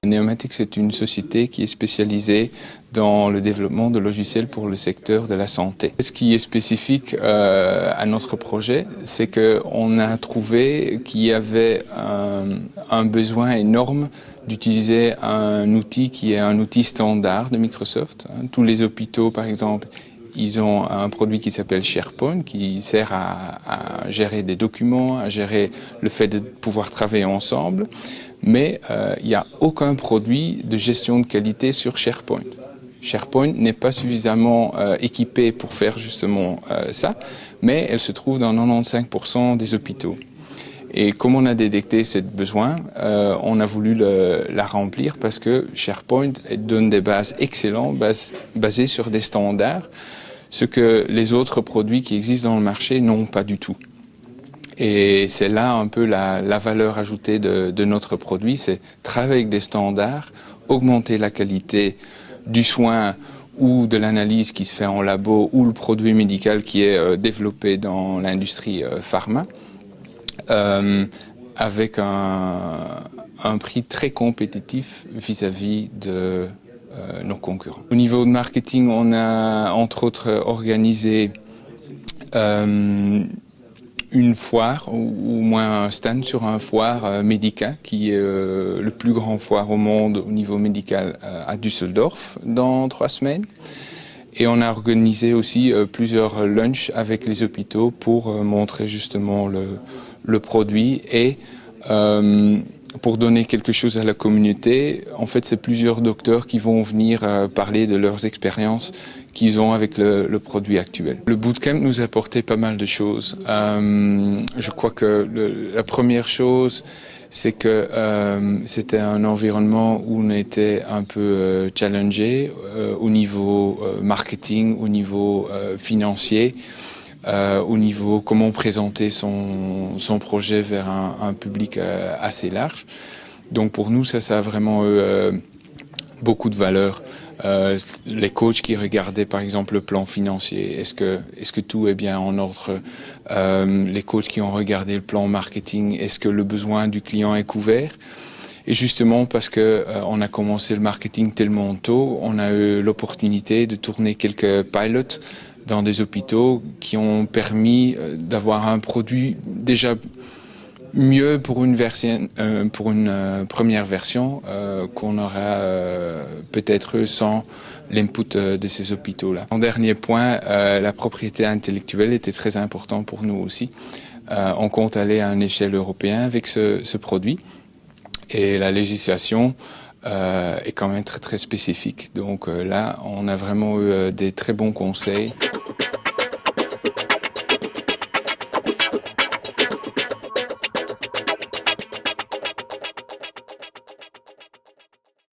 Neomatics est une société qui est spécialisée dans le développement de logiciels pour le secteur de la santé. Ce qui est spécifique à notre projet, c'est qu'on a trouvé qu'il y avait un besoin énorme d'utiliser un outil qui est un outil standard de Microsoft. Tous les hôpitaux, par exemple, ils ont un produit qui s'appelle SharePoint, qui sert à gérer des documents, à gérer le fait de pouvoir travailler ensemble. Mais il n'y a aucun produit de gestion de qualité sur SharePoint. SharePoint n'est pas suffisamment équipé pour faire justement ça, mais elle se trouve dans 95% des hôpitaux. Et comme on a détecté ce besoin, on a voulu la remplir parce que SharePoint donne des bases excellentes, basées sur des standards, ce que les autres produits qui existent dans le marché n'ont pas du tout. Et c'est là un peu la valeur ajoutée de notre produit, c'est travailler avec des standards, augmenter la qualité du soin ou de l'analyse qui se fait en labo ou le produit médical qui est développé dans l'industrie pharma, avec un prix très compétitif vis-à-vis de nos concurrents. Au niveau de marketing, on a entre autres organisé une foire, ou au moins un stand sur un foire Medica, qui est le plus grand foire au monde au niveau médical à Düsseldorf dans 3 semaines. Et on a organisé aussi plusieurs lunchs avec les hôpitaux pour montrer justement le produit et pour donner quelque chose à la communauté. En fait, c'est plusieurs docteurs qui vont venir parler de leurs expériences qu'ils ont avec le produit actuel. Le bootcamp nous a apporté pas mal de choses. Je crois que la première chose, c'est que c'était un environnement où on était un peu challengé au niveau marketing, au niveau financier, au niveau comment présenter son projet vers un public assez large. Donc pour nous, ça a vraiment beaucoup de valeur. Les coachs qui regardaient par exemple le plan financier, est-ce que tout est bien en ordre, les coachs qui ont regardé le plan marketing, est-ce que le besoin du client est couvert? Et justement parce que on a commencé le marketing tellement tôt, on a eu l'opportunité de tourner quelques pilotes dans des hôpitaux qui ont permis d'avoir un produit déjà mieux pour une première version qu'on aura peut-être sans l'input de ces hôpitaux-là. En dernier point, la propriété intellectuelle était très importante pour nous aussi. On compte aller à une échelle européenne avec ce produit et la législation est quand même très très spécifique. Donc là, on a vraiment eu des très bons conseils.